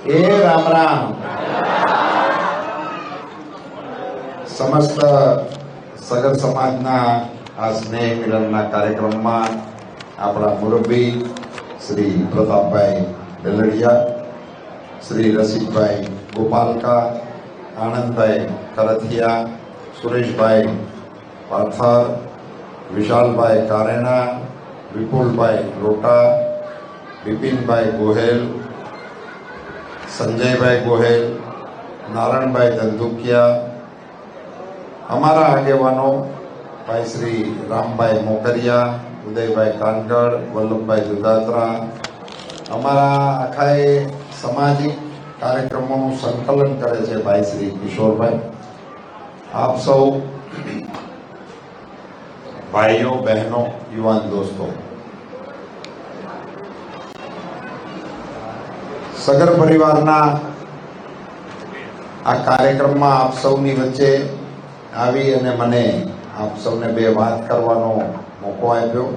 એ રામ રામ. સમસ્ત સગર સમાજના આ સ્નેહ મિલનના કાર્યક્રમમાં આપણા મુરબ્બી શ્રી પ્રતાપભાઈ ડેલડિયા, શ્રી રસિકભાઈ ગોપાલકા, આનંદભાઈ કરથિયા, સુરેશભાઈ પાથર, વિશાલભાઈ કારેણા, વિપુલભાઈ લોટા, બિપિનભાઈ ગોહેલ, સંજયભાઈ ગોહેલ, નારાયણભાઈ ધંધુકિયા, અમારા આગેવાનો ભાઈ શ્રી રામભાઈ મોકરિયા, ઉદયભાઈ કાનગડ, વલ્લભભાઈ દુધાત્રા, અમારા આખા સામાજિક કાર્યક્રમોનું સંકલન કરે છે ભાઈ શ્રી કિશોરભાઈ. આપ સૌ ભાઈઓ બહેનો યુવાન દોસ્તો, સગર પરિવારના આ કાર્યક્રમમાં આપ સૌની વચ્ચે આવી અને મને આપ સૌને બે વાત કરવાનો મોકો આપ્યો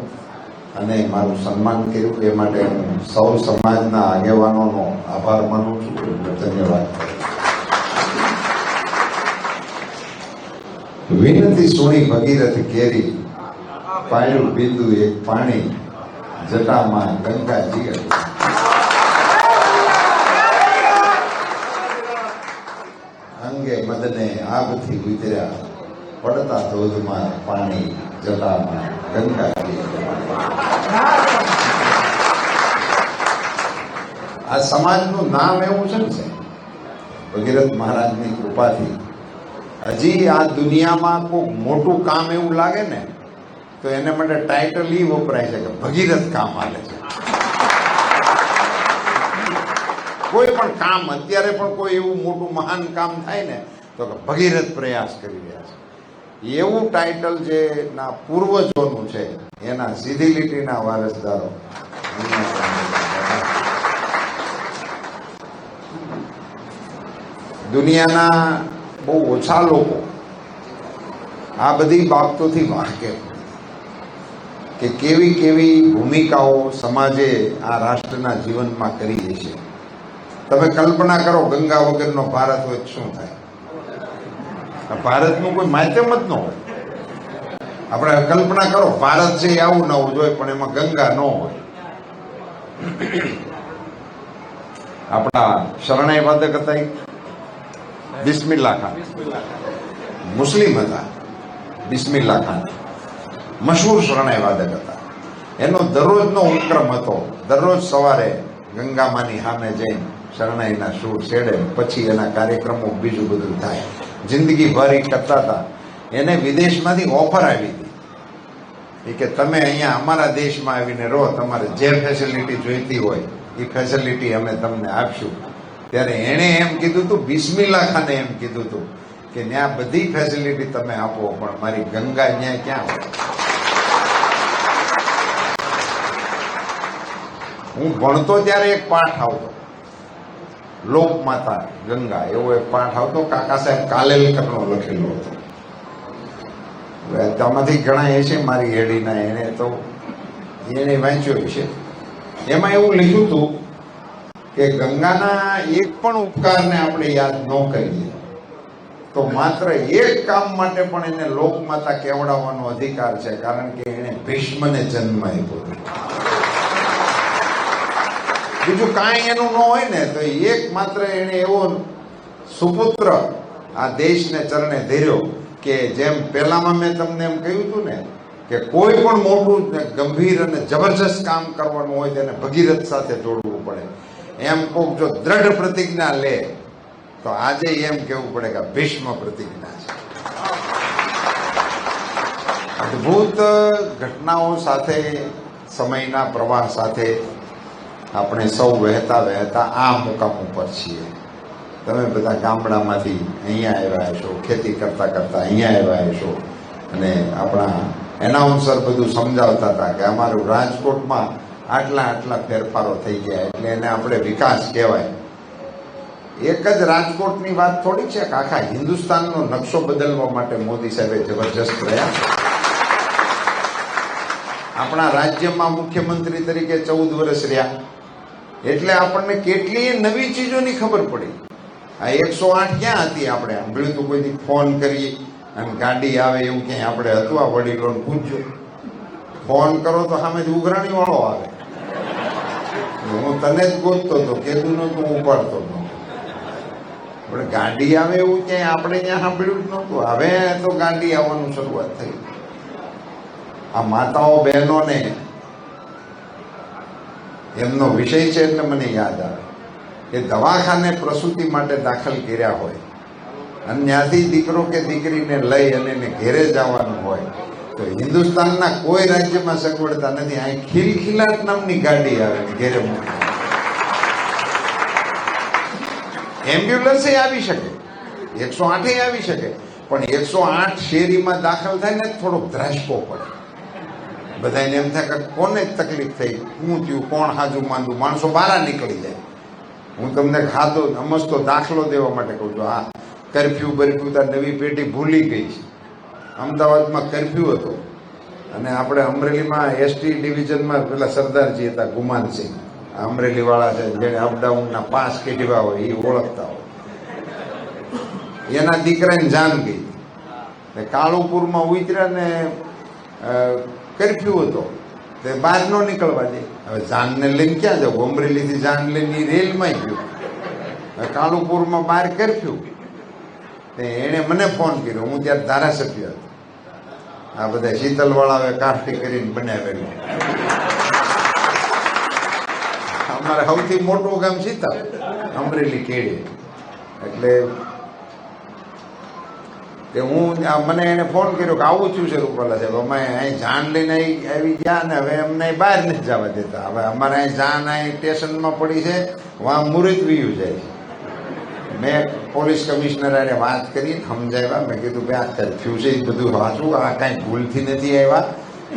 અને મારું સન્માન કર્યું એ માટે હું સૌ સમાજના આગેવાનોનો આભાર માનું છું. ધન્યવાદ. વિનતી સુણી ભગીરથ કેરી, પાયું બિંદુ એક પાણી, જટામાં ગંગાજી અંગે મદને આગથી ઉતર્યા, પડતા ધોધમાં પાણી, જટામાં ગંગાજી. આ સમાજનું નામ એવું છે ને, ભગીરથ મહારાજની કૃપાથી હજી આ દુનિયામાં કોઈ મોટું કામ એવું લાગે ને તો એને માટે ટાઇટલ ઈ વપરાય છે કે ભગીરથ કામ હાલે છે. કોઈ પણ કામ અત્યારે પણ કોઈ એવું મોટું મહાન કામ થાય ને તો કે ભગીરથ પ્રયાસ કરી રહ્યા છે, એવું ટાઇટલ જે ના પૂર્વજોનું છે, એના સીધી લીટીના વારસદારો. દુનિયાના બહુ ઓછા લોકો આ બધી બાબતોથી વાકેફ કે કેવી કેવી ભૂમિકાઓ સમાજે આ રાષ્ટ્રના જીવનમાં કરી છે. તમે કલ્પના કરો, ગંગા વગરનો ભારત હોય શું થાય? ભારતનું કોઈ માધ્યમ જ ન હોય. આપણે કલ્પના કરો, ભારત છે આવું ન હોવું જોઈએ, પણ એમાં ગંગા ન હોય. આપણા શરણાઈ વાદક હતા બિસ્મિલ્લા ખાન, મુસ્લિમ હતા. બિસ્મિલ્લા ખાન મશહૂર શરણાઈ વાદક હતા. એનો દરરોજનો ઉપક્રમ હતો, દરરોજ સવારે ગંગામાની સામે જઈને શરણાઈના સૂર છેડે, પછી એના કાર્યક્રમો બીજું બધું થાય. જિંદગી ભર એ કરતા હતા. એને વિદેશમાંથી ઓફર આવી હતી કે તમે અહીંયા અમારા દેશમાં આવીને રહો, તમારે જે ફેસિલિટી જોઈતી હોય એ ફેસિલિટી અમે તમને આપશું. ત્યારે એણે એમ કીધું હતું, બિસ્મિલ્લા ખાને એમ કીધું હતું કે ત્યાં બધી ફેસિલિટી તમે આપો, પણ મારી ગંગા ત્યાં ક્યાં હોય? હું ભણતો ત્યારે એક પાઠ આવતો, લોકમાતા ગંગા, એવો એક પાઠ આવતો, કાકા સાહેબ કાલેલકરનો લખેલો હતો. તેમાંથી ઘણા એ છે મારી હેડીના, એને વાંચ્યો છે. એમાં એવું લખ્યું હતું કે ગંગાના એક પણ ઉપકારને આપણે યાદ ન કરીએ તો માત્ર એક કામ માટે પણ એને લોકમાતા કહેવડાવવાનો અધિકાર છે, કારણ કે એને ભીષ્મને જન્મ આપ્યો. બીજું કાંઈ એનું ન હોય ને તો એક માત્ર એને એવો સુપુત્ર આ દેશને ચરણે ધર્યો કે જેમ પહેલામાં મેં તમને એમ કહ્યું હતું ને કે કોઈ પણ મોટું ગંભીર અને જબરજસ્ત કામ કરવાનું હોય તેને ભગીરથ સાથે જોડવું પડે. એમ કોક જો દ્રઢ પ્રતિજ્ઞા લે તો આજે એમ કેવું પડે કે ભીષ્મ પ્રતિજ્ઞા છે. અદભુત ઘટનાઓ સાથે, સમયના પ્રવાહ સાથે આપણે સૌ વહેતા વહેતા આ મુકામ ઉપર છીએ. તમે બધા ગામડામાંથી અહીંયા આવ્યા છો, ખેતી કરતા કરતા અહીંયા આવ્યા છો, અને આપણા એનાઉન્સર બધું સમજાવતા હતા કે અમારું રાજકોટમાં આટલા આટલા ફેરફારો થઈ ગયા, એટલે એને આપણે વિકાસ કહેવાય. એક જ રાજકોટની વાત થોડી છે કે આખા હિન્દુસ્તાનનો નકશો બદલવા માટે મોદી સાહેબે જબરજસ્ત પ્રયાસ. આપણા રાજ્યમાં મુખ્યમંત્રી તરીકે 14 વર્ષ રહ્યા, એટલે આપણને કેટલીય નવી ચીજોની ખબર પડી. આ 108 ક્યાં હતી? આપણે સાંભળ્યું તો કોઈ ફોન કરીએ અને ગાડી આવે એવું ક્યાંય આપણે હતું? આ વડીલોને પૂછજો, ફોન કરો તો સામેથી ઉઘરાણી વાળો આવે. હું તને જ ગોતતો હતો, કીધું નતું ઉપાડતો હતો. પણ ગાડી આવે એવું ક્યાંય આપણે ત્યાં સાંભળ્યું જ નહોતું. હવે તો ગાડી આવવાનું શરૂઆત થઈ. આ માતાઓ બહેનોને એમનો વિષય છે એટલે મને યાદ આવે કે દવાખાને પ્રસૂતિ માટે દાખલ કર્યા હોય અને ત્યાંથી દીકરો કે દીકરીને લઈ અને એને ઘેરે જવાનું હોય તો હિન્દુસ્તાનના કોઈ રાજ્યમાં સગવડતા નથી. અહીં ખિલખિલાટ નામની ગાડી આવે ઘેરે મૂકી. એમ્બ્યુલન્સ આવી શકે, 108 આવી શકે, પણ 108 શેરીમાં દાખલ થાય ને થોડોક ધ્રાસકો પડે. બધાને એમ થાય કે કોને તકલીફ થઈ, શું થયું, કોણ હાજુ માંદું, માણસો બહાર નીકળી જાય. હું તમને ખાધો નમસ્તો દાખલો દેવા માટે કહું છું. હા, કરફ્યુ બરફ્યુ તાર નવી પેઢી ભૂલી ગઈ છે. અમદાવાદમાં કરફ્યુ હતો અને આપણે અમરેલીમાં એસટી ડિવિઝનમાં પેલા સરદારજી હતા ગુમાનસિંહ, અમરેલી વાળા છે, જેને અપડાઉનના પાસ કેટીવા હોય એ ઓળખતા હોય. એના દીકરાને જાન ગઈ, કાળુપુરમાં ઉતર્યા ને કરફ્યુ હતો તે બહાર ન નીકળવા દે. હવે જાનને લઈને ક્યાં જવું? અમરેલીથી જાન લઈને રેલમાં ગયું. કાળુપુરમાં બહાર કરફ્યુ. એણે મને ફોન કર્યો, હું ત્યારે ધારાસભ્ય હતો. આ બધા શીતલવાળાએ કાસ્ટી કરીને બનાવેલું. અમારે સૌથી મોટું ગામ શીતલ, અમરેલી કેડે. એટલે કે હું મને એને ફોન કર્યો કે આવું થયું છે રૂપાલા સાહેબ, અમે અહીં જાન લઈને આવી ગયા ને હવે અમને બહાર નથી જવા દેતા. હવે અમારે અહીં જાન અહીં સ્ટેશનમાં પડી છે, વાં મુહૂર્ત વીયું જાય છે. મેં પોલીસ કમિશનર આને વાત કરી સમજાવ્યા. મેં કીધું ભાઈ આ કરફ્યુ છે એ બધું વાંચું, આ કાંઈ ભૂલથી નથી આવ્યા,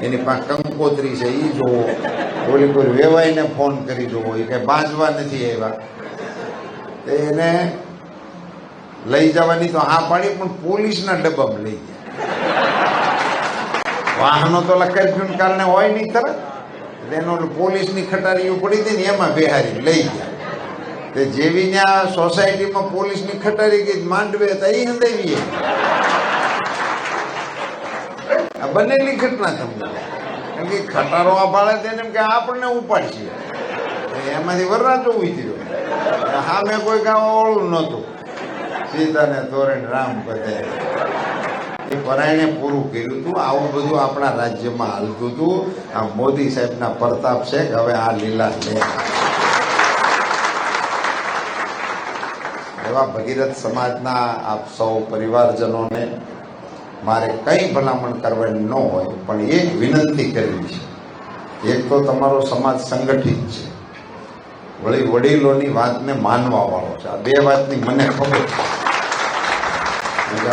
એની પાસે કંકોત્રી છે એ જોવો, ઓલી કોઈ વેવાઈને ફોન કરી જોવો, એ કાંઈ બાંધવા નથી આવ્યા. એને લઈ જવાની તો હા પાડી, પણ પોલીસના ડબ્બામાં લઈ ગયા. વાહનો તો કરફ્યુના કારણે હોય નહીં તરત, એનો પોલીસની ખટારીઓ પડી હતી ને એમાં બેહારી લઈ ગયા. તે જેવી ત્યાં સોસાયટીમાં પોલીસની ખટારી ગઈ માંડવે હતા એ હંધાવી. આ બનેલી ઘટના તમને, કારણ કે ખટારો આ પાડે તેને કે આપણને ઉપાડશે, એમાંથી વરરાજો ઉતર્યો. હા, મેં કોઈ કામ ઓળું નહોતું. સીતાને તોરણ રામ બધે એ પરાયણે પૂરું કર્યું હતું. આવું બધું આપણા રાજ્યમાં હાલતું હતું. આ મોદી સાહેબના પ્રતાપ છે કે હવે આ લીલા લે. એવા ભગીરથ સમાજના આપ સૌ પરિવારજનોને મારે કંઈ ભલામણ કરવાની ન હોય, પણ એક વિનંતી કરવી છે. એક તો તમારો સમાજ સંગઠિત છે, વળી વડીલોની વાતને માનવા વાળો છે. આ બે વાતની મને ખબર છે.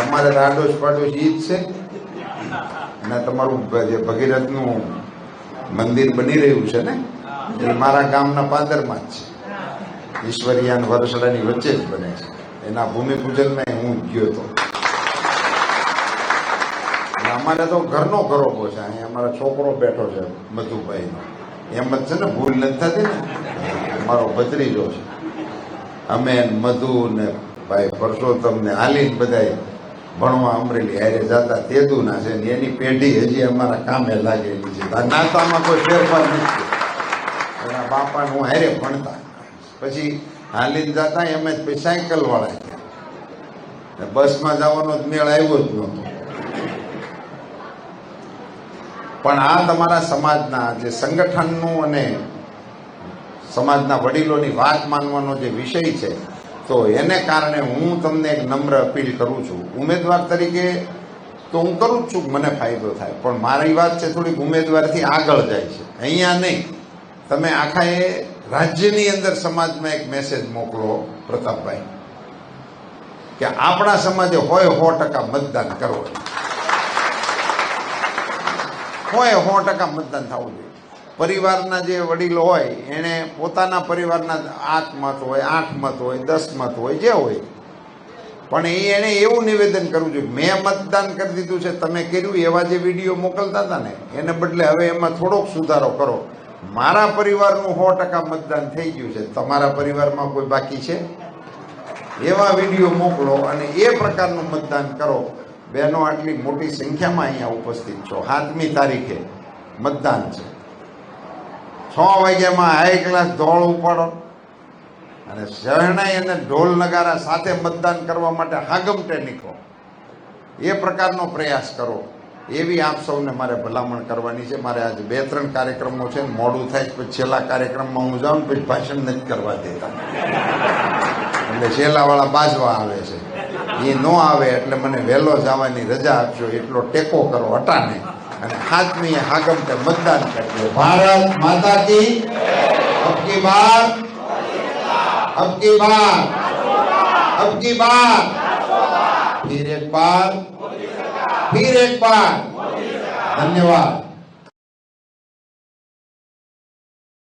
અમારે રાડોશ પાડોશ ઈ જ છે અને તમારું જે ભગીરથનું મંદિર બની રહ્યું છે ને એ મારા ગામના પાદરમાં જ છે. ઈશ્વરિયાન વરસડાની વચ્ચે જ બને છે. એના ભૂમિપૂજનમાં હું ગયો હતો. અમારે તો ઘરનો ઘરોબો છે. અહીંયા અમારો છોકરો બેઠો છે મધુભાઈનો, એમ જ છે ને, ભૂલ નથી થતી ને. અમારો ભત્રીજો છે. અમે મધુ ને ભાઈ પરસોત્તમ ને હાલીને બધા ભણવા અમરેલી હારે જતા. તેદુના છે ને એની પેઢી હજી અમારા કામે લાગેલી છે. નાતામાં કોઈ ફેરફાર નથી. એના બાપાને હું હારે ભણતા, પછી હાલીને જતા એમ જ. પછી સાયકલ વાળા ગયા, બસમાં જવાનો મેળ આવ્યો જ નહોતો. પણ આ તમારા સમાજના જે સંગઠનનું અને સમાજના વડીલોની વાત માનવાનો જે વિષય છે, તો એને કારણે હું તમને એક નમ્ર અપીલ કરું છું. ઉમેદવાર તરીકે તો હું કરું જ છું, મને ફાયદો થાય, પણ મારી વાત છે થોડીક ઉમેદવારથી આગળ જાય છે. અહીંયા નહીં, તમે આખા એ રાજ્યની અંદર સમાજમાં એક મેસેજ મોકલો પ્રતાપભાઈ, કે આપણા સમાજે હોય 100% મતદાન કરવું, હોય 100% મતદાન થવું જોઈએ. પરિવારના જે વડીલો હોય એને પોતાના પરિવારના 8 મત હોય, 8 મત હોય, 10 મત હોય, જે હોય, પણ એને એવું નિવેદન કરવું જોઈએ, મેં મતદાન કરી દીધું છે, તમે કર્યું. એવા જે વિડીયો મોકલતા હતા ને એને બદલે હવે એમાં થોડોક સુધારો કરો મારા પરિવારનું 100% મતદાન થઈ ગયું છે, તમારા પરિવારમાં કોઈ બાકી છે? એવા વિડીયો મોકલો અને એ પ્રકારનું મતદાન કરો. બહેનો આટલી મોટી સંખ્યામાં અહીંયા ઉપસ્થિત છો. 7મી તારીખે મતદાન છે. 6 વાગ્યામાં હાઈ ક્લાસ ધોળ ઉપાડો અને શરણાઈ અને ઢોલ નગારા સાથે મતદાન કરવા માટે હાગમટે નીકળો. એ પ્રકારનો પ્રયાસ કરો એવી આપ સૌને મારે ભલામણ કરવાની છે. મારે આજે 2-3 કાર્યક્રમો છે, મોડું થાય પછી છેલ્લા કાર્યક્રમમાં હું જાઉં પછી ભાષણ નથી કરવા દેતા, એટલે છેલ્લાવાળા બાજવા આવે છે. એ ન આવે એટલે મને વહેલો જવાની રજા આપજો, એટલો ટેકો કરો હટાને, અને 7મી હાગમટે મતદાન કરજો. ભારત માતા કી અબકી બાર, અબકી બાર, અબકી બાર, फिर एक बार, फिर एक बार. धन्यवाद.